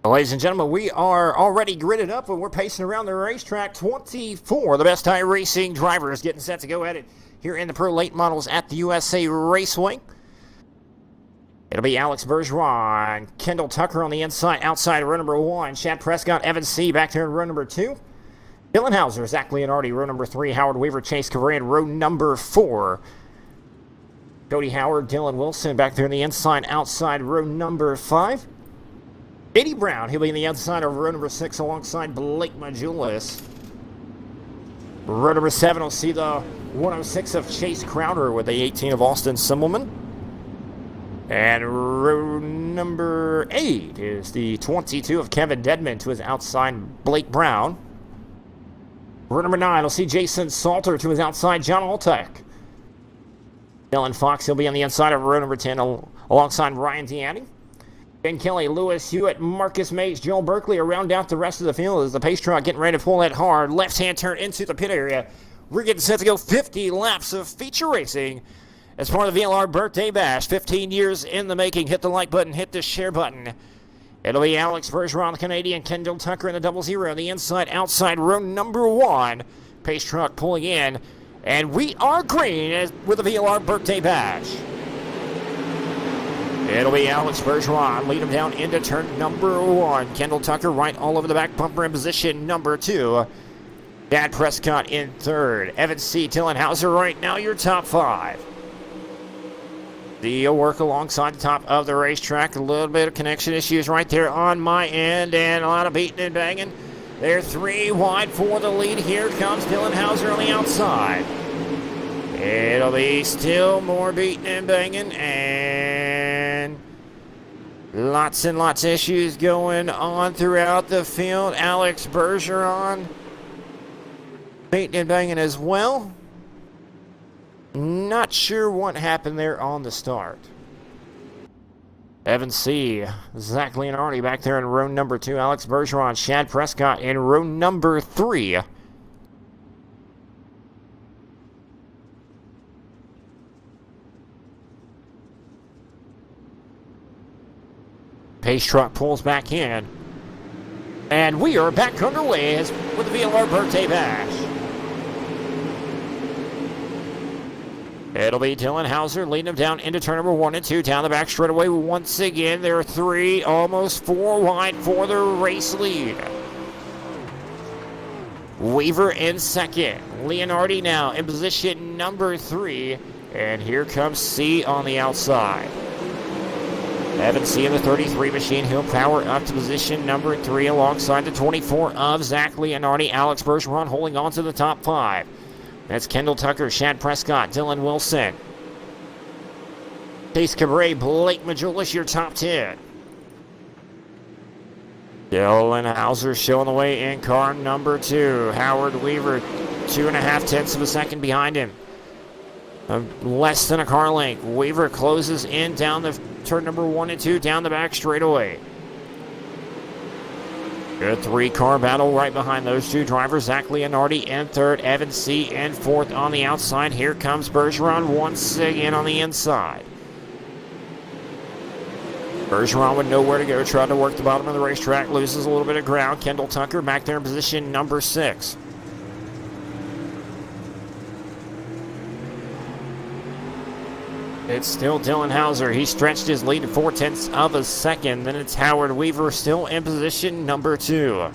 Ladies and gentlemen, we are already gridded up and we're pacing around the racetrack. 24, the best iRacing drivers getting set to go at it here in the Pro Late Models at the USA Raceway. It'll be Alex Bergeron, Kendall Tucker on the inside, outside row number 1. Chad Prescott, Evan C. back there in row number 2. Dylan Hauser, Zach Leonardi, row number 3. Howard Weaver, Chase Cabrera in row number 4. Cody Howard, Dylan Wilson back there in the inside, outside row number 5. Eddie Brown, he'll be in the outside of row number 6 alongside Blake Majulis. Row number 7 will see the 106 of Chase Crowder with the 18 of Austin Simmelman. And row number 8 is the 22 of Kevin Dedman to his outside Blake Brown. Row number 9 will see Jason Salter to his outside John Altek. Dylan Fox, he'll be on the inside of row number 10 alongside Ryan Deanny. Ben Kelly, Lewis Hewitt, Marcus Mays, Joel Berkeley around out the rest of the field as the pace truck getting ready to pull that hard left-hand turn into the pit area. We're getting set to go 50 laps of feature racing as part of the VLR Birthday Bash. 15 years in the making. Hit the like button, hit the share button. It'll be Alex Bergeron, the Canadian, Kendall Tucker in the 00 on the inside, outside row number 1. Pace truck pulling in, and we are green with the VLR Birthday Bash. It'll be Alex Bergeron, lead him down into turn number 1. Kendall Tucker right all over the back bumper in position number 2. Chad Prescott in 3rd. Evan C. Tillenhauser right now your top 5. The work alongside the top of the racetrack. A little bit of connection issues right there on my end and a lot of beating and banging. They're 3 wide for the lead. Here comes Tillenhauser on the outside. It'll be still more beating and banging and lots and lots of issues going on throughout the field. Alex Bergeron beating and banging as well. Not sure what happened there on the start. Evan C. Zach Leonardi back there in row number 2. Alex Bergeron, Chad Prescott in row number 3. Pace truck pulls back in. And we are back underway with the VLR Birthday Bash. It'll be Dylan Hauser leading him down into turn number 1 and 2. Down the back straightaway once again. There are 3, almost 4 wide for the race lead. Weaver in 2nd. Leonardi now in position number 3. And here comes C on the outside. Evan C in the 33 machine. He'll power up to position number 3 alongside the 24 of Zach Leonardi. Alex Bergeron holding on to the top 5. That's Kendall Tucker, Chad Prescott, Dylan Wilson. Chase Cabrera, Blake Majulis, your top 10. Dylan Hauser showing the way in car number 2. Howard Weaver, 2.5 tenths of a second behind him. Less than a car length. Weaver closes in down the turn number 1 and 2, down the back straightaway. Good 3-car battle right behind those 2 drivers. Zach Leonardi in 3rd, Evan C in 4th on the outside. Here comes Bergeron once again on the inside. Bergeron with nowhere to go, tried to work the bottom of the racetrack, loses a little bit of ground. Kendall Tucker back there in position number 6. It's still Dylan Hauser. He stretched his lead to 4 tenths of a second. Then it's Howard Weaver still in position number 2.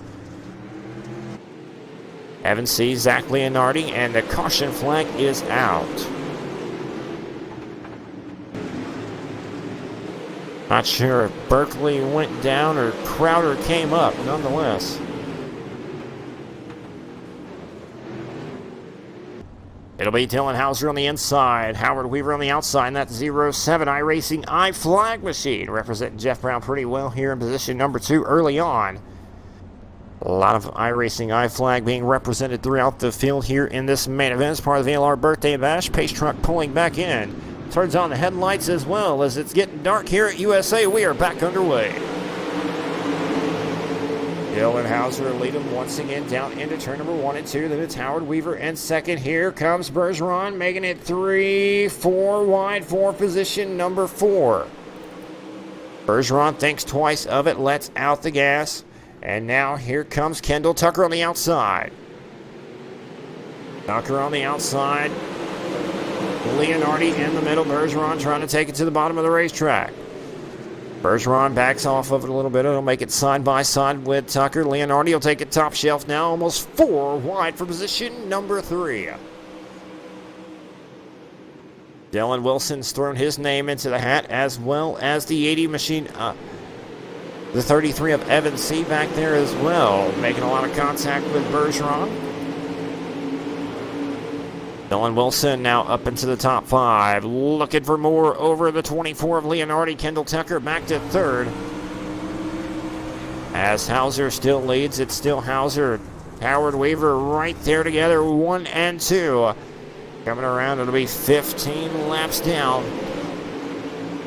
Evan C, Zach Leonardi, and the caution flag is out. Not sure if Berkeley went down or Crowder came up, nonetheless. It'll be Dylan Hauser on the inside, Howard Weaver on the outside, and that's 07 iRacing iFlag machine, representing Jeff Brown pretty well here in position number 2 early on. A lot of iRacing iFlag being represented throughout the field here in this main event as part of the VLR Birthday Bash. Pace truck pulling back in. Turns on the headlights as well as it's getting dark here at USA. We are back underway. Dylan Hauser lead him once again down into turn number 1 and 2. Then it's Howard Weaver in 2nd. Here comes Bergeron making it 3, 4 wide for position number 4. Bergeron thinks twice of it, lets out the gas. And now here comes Kendall Tucker on the outside. Tucker on the outside. Leonardi in the middle. Bergeron trying to take it to the bottom of the racetrack. Bergeron backs off of it a little bit. It'll make it side by side with Tucker. Leonardi will take it top shelf now. Almost 4 wide for position number 3. Dylan Wilson's thrown his name into the hat, as well as the 80 machine. The 33 of Evan C. back there as well. Making a lot of contact with Bergeron. Dylan Wilson now up into the top 5. Looking for more over the 24 of Leonardi. Kendall Tucker back to 3rd. As Hauser still leads, it's still Hauser. Howard Weaver right there together, 1 and 2. Coming around, it'll be 15 laps down.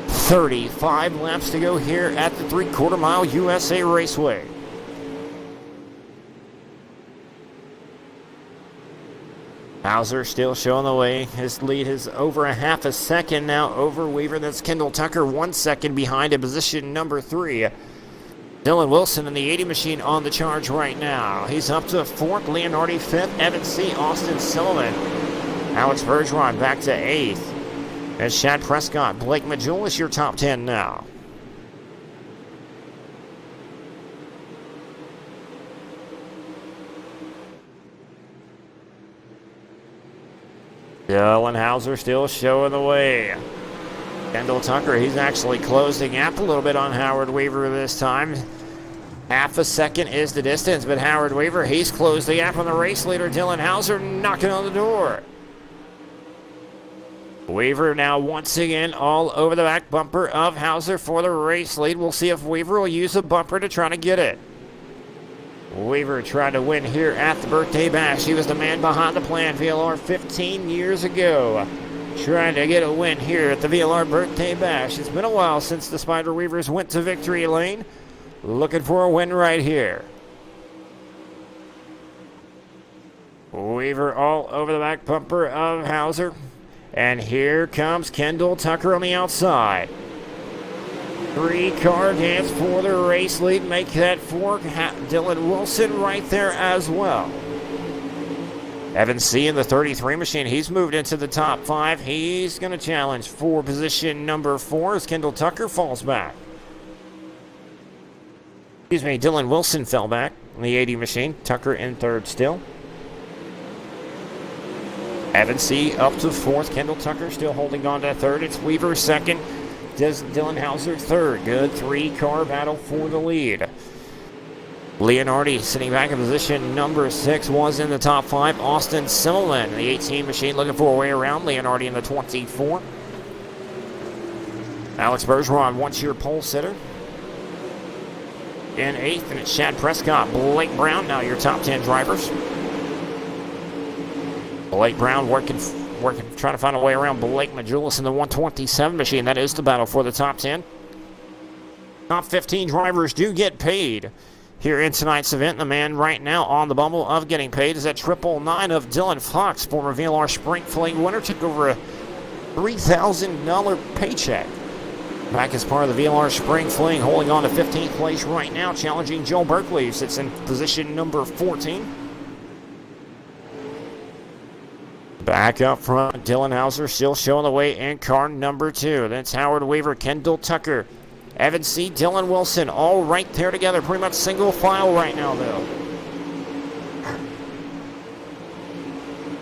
35 laps to go here at the 3/4 mile USA Raceway. Hauser still showing the way. His lead is over a half a second now over Weaver. That's Kendall Tucker 1 second behind in position number 3. Dylan Wilson in the 80 machine on the charge right now. He's up to 4th. Leonardi 5th. Evan C. Austin Sullivan. Alex Bergeron back to 8th. As Chad Prescott, Blake Majul is your top 10 now. Dylan Hauser still showing the way. Kendall Tucker, he's actually closing gap a little bit on Howard Weaver this time. Half a second is the distance, but Howard Weaver, he's closed the gap on the race leader. Dylan Hauser knocking on the door. Weaver now once again all over the back bumper of Hauser for the race lead. We'll see if Weaver will use a bumper to try to get it. Weaver tried to win here at the Birthday Bash. He was the man behind the plan VLR 15 years ago. Trying to get a win here at the VLR Birthday Bash. It's been a while since the Spider Weavers went to victory lane. Looking for a win right here. Weaver all over the back bumper of Hauser. And here comes Kendall Tucker on the outside. 3-car dance for the race lead. Make that 4. Dylan Wilson right there as well. Evan C. in the 33 machine. He's moved into the top 5. He's going to challenge for position number 4 as Kendall Tucker falls back. Excuse me, Dylan Wilson fell back in the 80 machine. Tucker in 3rd still. Evan C. up to 4th. Kendall Tucker still holding on to 3rd. It's Weaver 2nd. Dylan Hauser 3rd. Good 3-car battle for the lead. Leonardi sitting back in position number 6 was in the top 5. Austin Simmelman, the 18 machine, looking for a way around. Leonardi in the 24. Alex Bergeron, once your pole sitter. In 8th, and it's Chad Prescott. Blake Brown, now your top 10 drivers. Blake Brown working, trying to find a way around Blake Majulis in the 127 machine. That is the battle for the top 10. Top 15 drivers do get paid here in tonight's event. The man right now on the bubble of getting paid is at 999 of Dylan Fox, former VLR Spring Fling winner. Took over a $3,000 paycheck back as part of the VLR Spring Fling, holding on to 15th place right now, challenging Joe Berkeley, who sits in position number 14. Back up front, Dylan Hauser still showing the way in car number 2. That's Howard Weaver, Kendall Tucker, Evan C., Dylan Wilson, all right there together. Pretty much single file right now, though.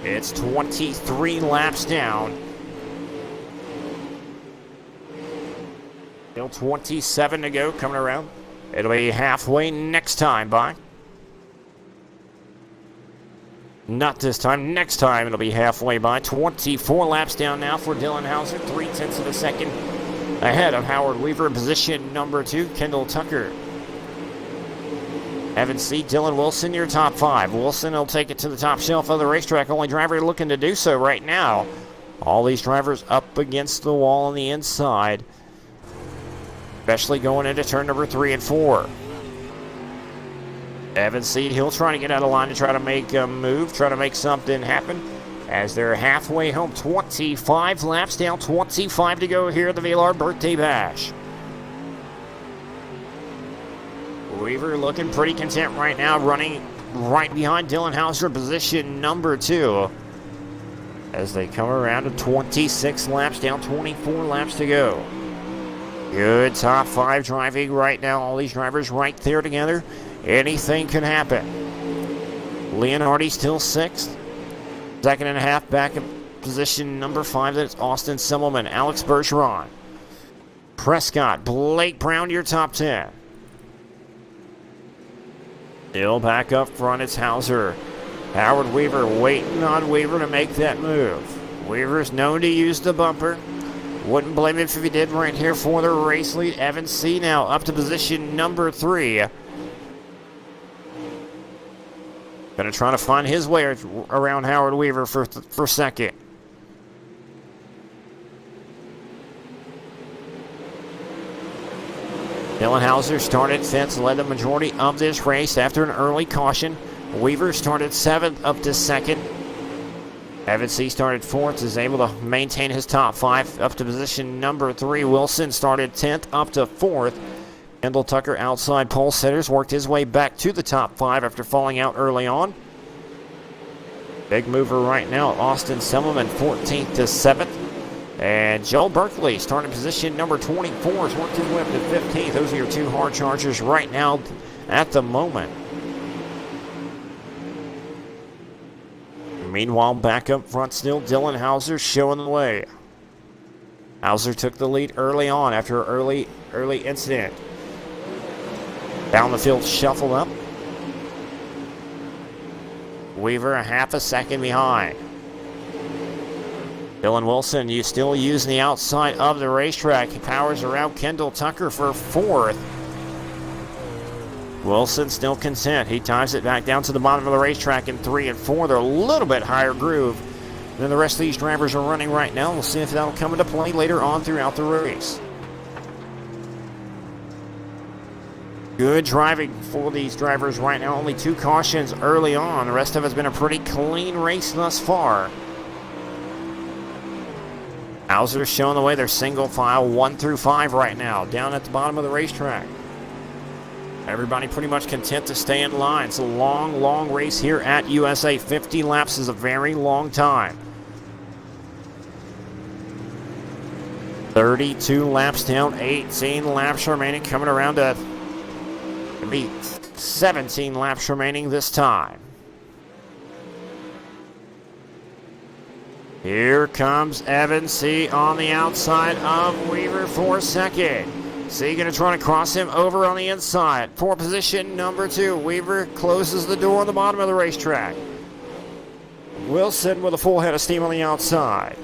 It's 23 laps down. Still 27 to go coming around. It'll be halfway next time by. Not this time. Next time it'll be halfway by. 24 laps down now for Dylan Hauser. 0.3 of a second ahead of Howard Weaver in position number 2. Kendall Tucker. Evan C. Dylan Wilson, your top 5. Wilson will take it to the top shelf of the racetrack. Only driver looking to do so right now. All these drivers up against the wall on the inside. Especially going into turn number 3 and 4. Evan C. He'll try to get out of line to try to make a move, try to make something happen as they're halfway home. 25 laps down, 25 to go here at the VLR Birthday Bash. Weaver looking pretty content right now, running right behind Dylan Hauser, position number 2. As they come around to 26 laps down, 24 laps to go. Good top 5 driving right now. All these drivers right there together. Anything can happen. Leonardi still 6th. Second and a half back in position number 5. That's Austin Simmelman, Alex Bergeron. Prescott, Blake Brown, your top 10. Still back up front, it's Hauser. Howard Weaver waiting on Weaver to make that move. Weaver's known to use the bumper. Wouldn't blame him if he did right here for the race lead. Evan C. now up to position number 3. Gonna try to find his way around Howard Weaver for second. Dylan Hauser started 5th, led the majority of this race after an early caution. Weaver started 7th up to 2nd. Evan C. started 4th, is able to maintain his top 5 up to position number 3. Wilson started 10th up to 4th. Kendall Tucker, outside pole sitters, worked his way back to the top 5 after falling out early on. Big mover right now, Austin Simmelman, 14th to 7th. And Joel Berkeley, starting position number 24, has worked his way up to 15th. Those are your 2 hard chargers right now at the moment. Meanwhile, back up front still, Dylan Hauser showing the way. Hauser took the lead early on after an early incident. Down the field, shuffled up. Weaver a half a second behind. Dylan Wilson, you still using the outside of the racetrack. He powers around Kendall Tucker for 4th. Wilson still content. He ties it back down to the bottom of the racetrack in 3 and 4. They're a little bit higher groove than the rest of these drivers are running right now. We'll see if that'll come into play later on throughout the race. Good driving for these drivers right now. Only 2 cautions early on. The rest of it's been a pretty clean race thus far. Hauser showing the way. They're single file 1 through 5 right now, down at the bottom of the racetrack. Everybody pretty much content to stay in line. It's a long, long race here at USA. 50 laps is a very long time. 32 laps down, 18 laps remaining, coming around to maybe 17 laps remaining this time. Here comes Evan C. on the outside of Weaver for second. C going to try to cross him over on the inside for position number 2. Weaver closes the door on the bottom of the racetrack. Wilson with a full head of steam on the outside.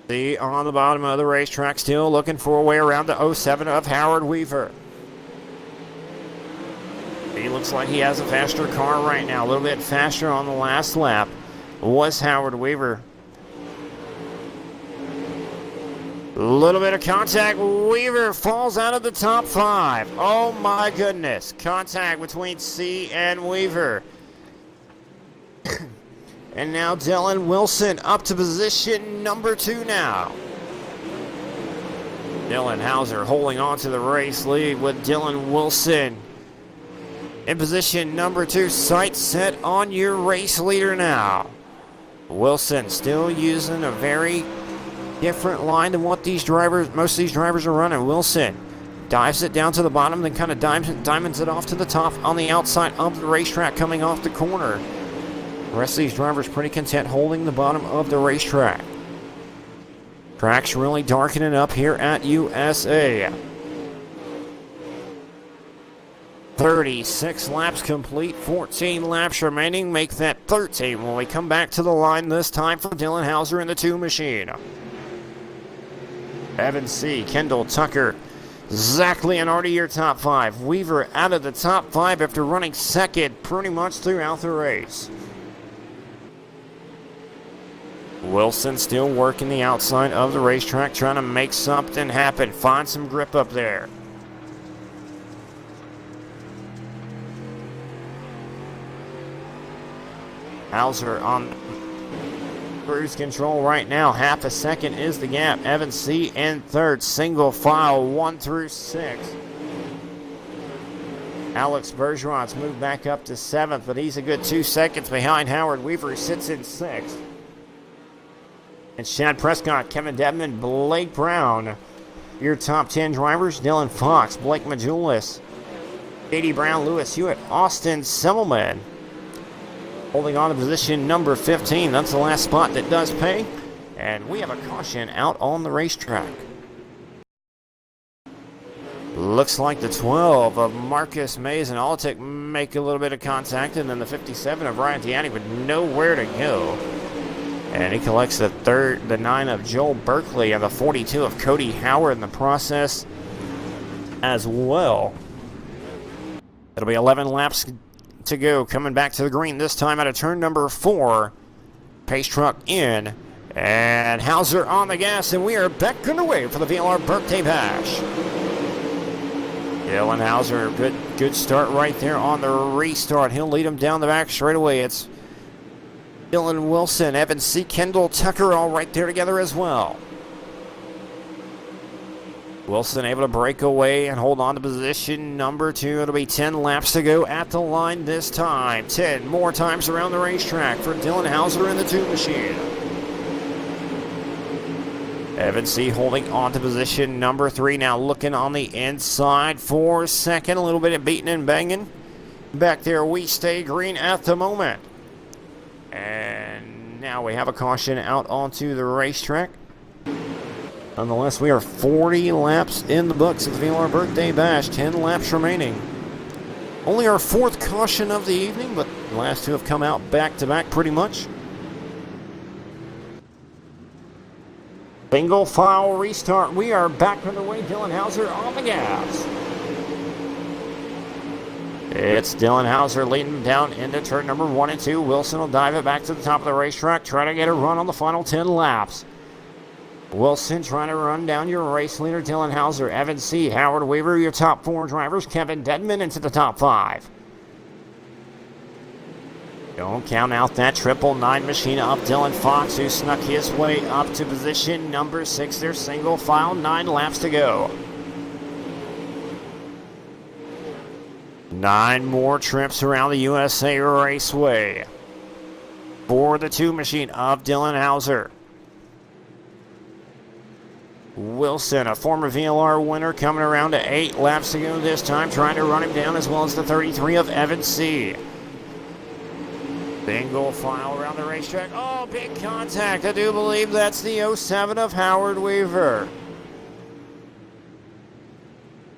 C on the bottom of the racetrack, still looking for a way around the 07 of Howard Weaver. He looks like he has a faster car right now, a little bit faster on the last lap was Howard Weaver. A little bit of contact. Weaver falls out of the top 5. Oh my goodness. Contact between C and Weaver. And now Dylan Wilson up to position number 2 now. Dylan Hauser holding on to the race lead with Dylan Wilson in position number 2. Sights set on your race leader now. Wilson still using a very different line than what most of these drivers are running. Wilson dives it down to the bottom, then kind of diamonds it off to the top on the outside of the racetrack coming off the corner. The rest of these drivers pretty content holding the bottom of the racetrack. Track's really darkening up here at USA. 36 laps complete, 14 laps remaining, make that 13 when we come back to the line this time for Dylan Hauser in the 2 machine. Evan C., Kendall Tucker, Zach Leonardi, your top 5. Weaver out of the top 5 after running second pretty much throughout the race. Wilson still working the outside of the racetrack, trying to make something happen, find some grip up there. Hauser on cruise control right now. Half a second is the gap. Evan C. in third. Single file 1 through 6. Alex Bergeron's moved back up to 7th, but he's a good 2 seconds behind Howard Weaver, who sits in 6th. And Shad Prescott, Kevin Dedman, Blake Brown. Your top 10 drivers: Dylan Fox, Blake Majulis, J.D. Brown, Lewis Hewitt, Austin Simmelman. Holding on to position number 15. That's the last spot that does pay. And we have a caution out on the racetrack. Looks like the 12 of Marcus Mays and Altic make a little bit of contact, and then the 57 of Ryan Tiani with nowhere to go. And he collects the 9 of Joel Berkeley and the 42 of Cody Howard in the process as well. It'll be 11 laps to go, coming back to the green this time out of turn number 4. Pace truck in, and Hauser on the gas, and we are back underway for the VLR Birthday Bash. Dylan Hauser, good start right there on the restart. He'll lead him down the back straight away. It's Dylan Wilson, Evan C. Kendall Tucker all right there together as well. Wilson able to break away and hold on to position number 2. It'll be 10 laps to go at the line this time. 10 more times around the racetrack for Dylan Hauser in the 2 machine. Evan C. holding on to position number 3. Now looking on the inside for second. A little bit of beating and banging. Back there we stay green at the moment. And now we have a caution out onto the racetrack. Nonetheless, we are 40 laps in the books at the VLR Birthday Bash. 10 laps remaining. Only our 4th caution of the evening, but the last 2 have come out back-to-back pretty much. Single file restart. We are back underway. Dylan Hauser on the gas. It's Dylan Hauser leading down into turn number 1 and 2. Wilson will dive it back to the top of the racetrack, try to get a run on the final 10 laps. Wilson trying to run down your race leader, Dylan Hauser. Evan C., Howard Weaver, your top 4 drivers. Kevin Dedman into the top 5. Don't count out that 999 machine up Dylan Fox, who snuck his way up to position number 6. There's single file, 9 laps to go. 9 more trips around the USA Raceway for the 2 machine of Dylan Hauser. Wilson, a former VLR winner, coming around to 8 laps to go this time, trying to run him down, as well as the 33 of Evan C. Single file around the racetrack. Oh, big contact. I do believe that's the 07 of Howard Weaver.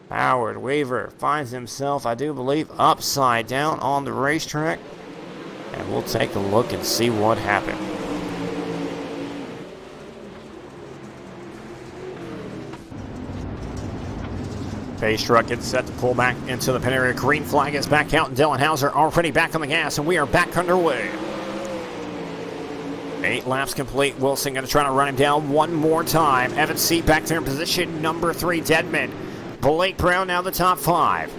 Howard Weaver finds himself, I do believe, upside down on the racetrack. And we'll take a look and see what happened. Pace truck gets set to pull back into the pit area. Green flag is back out, and Dylan Hauser already back on the gas, and we are back underway. 8 laps complete. Wilson going to try to run him down one more time. Evan C. back there in position number 3. Dedman. Blake Brown now the top 5.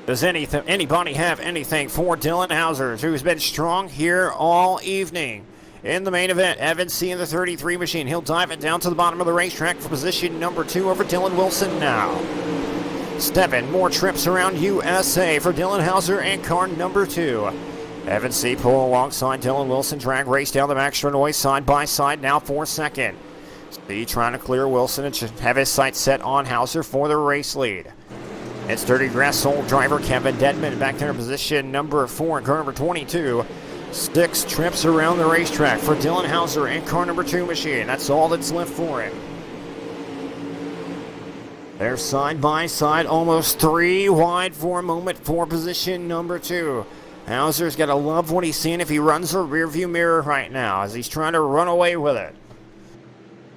Does anybody have anything for Dylan Hauser, who's been strong here all evening? In the main event, Evan C. in the 33 machine. He'll dive it down to the bottom of the racetrack for position number 2 over Dylan Wilson now. 7 more trips around USA for Dylan Hauser and car number 2. Evan C. pull alongside Dylan Wilson. Drag race down the back straightaway side by side now for second. C trying to clear Wilson and have his sights set on Hauser for the race lead. It's Dirty Grass Soul driver Kevin Dedman back there in position number 4 and car number 22. 6 trips around the racetrack for Dylan Hauser and car number 2 machine. That's all that's left for him. They're side by side, almost 3 wide for a moment for position number 2. Hauser's got to love what he's seeing if he runs the rearview mirror right now as he's trying to run away with it.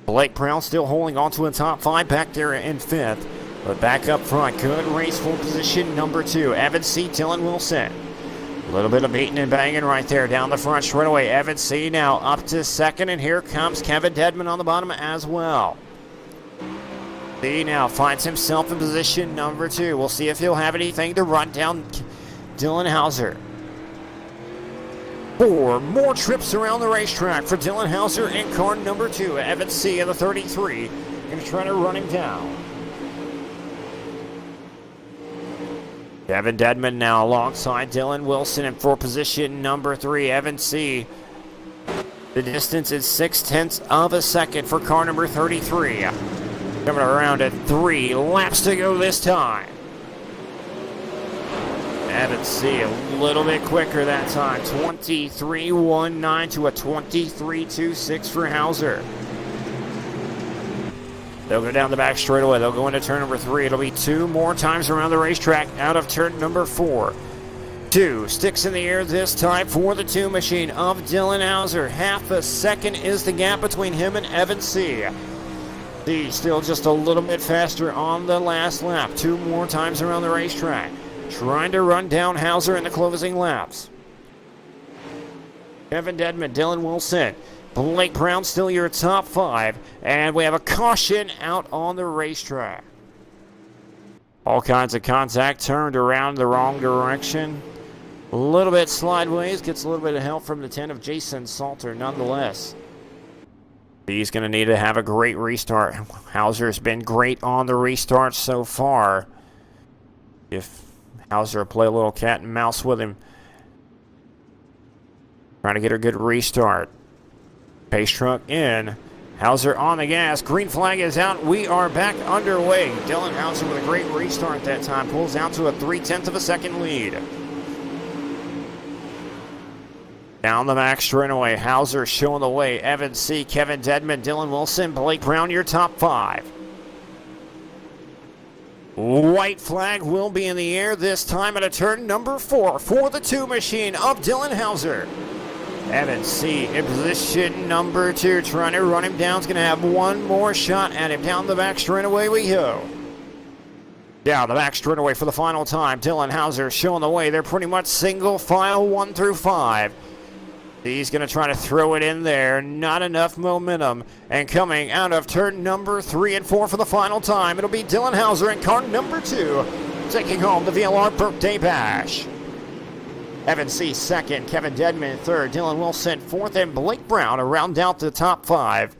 Blake Brown still holding on to a top 5 back there in 5th. But back up front, good race for position number 2. Evan C. Dylan Wilson. A little bit of beating and banging right there down the front straightaway. Evan C. now up to 2nd, and here comes Kevin Dedman on the bottom as well. C. now finds himself in position number 2. We'll see if he'll have anything to run down Dylan Hauser. 4 more trips around the racetrack for Dylan Hauser and car number 2. Evan C. in the 33. Going to try to run him down. Kevin Dedman now alongside Dylan Wilson in for position number 3. Evan C. The distance is 0.6 of a second for car number 33. Coming around at 3 laps to go this time. Evan C. a little bit quicker that time. 23.19 to a 23.26 for Hauser. They'll go down the back straightaway. They'll go into turn number 3. It'll be 2 more times around the racetrack out of turn number 4. 2 sticks in the air this time for the 2 machine of Dylan Hauser. Half a second is the gap between him and Evan C. C still just a little bit faster on the last lap. 2 more times around the racetrack. Trying to run down Hauser in the closing laps. Kevin Dedman, Dylan Wilson, Blake Brown still your top 5, and we have a caution out on the racetrack. All kinds of contact, turned around the wrong direction. A little bit sideways, gets a little bit of help from the 10 of Jason Salter nonetheless. He's going to need to have a great restart. Hauser's been great on the restart so far. If Hauser play a little cat and mouse with him, trying to get a good restart. Pace truck in. Hauser on the gas. Green flag is out. We are back underway. Dylan Hauser with a great restart that time. Pulls out to a 0.3 of a second lead. Down the back straightaway. Hauser showing the way. Evan C., Kevin Dedman, Dylan Wilson, Blake Brown, your top 5. White flag will be in the air this time at a turn number 4 for the 2 machine of Dylan Hauser. Evan C. in position number 2, trying to run him down. He's going to have one more shot at him. Down the back straightaway we go. Down the back straightaway for the final time. Dylan Hauser showing the way. They're pretty much single file 1 through 5. He's going to try to throw it in there. Not enough momentum. And coming out of turn number 3 and 4 for the final time, it'll be Dylan Hauser in car number 2, taking home the VLR Birthday Bash. Evan C. second, Kevin Dedman third, Dylan Wilson fourth, and Blake Brown to round out the top 5.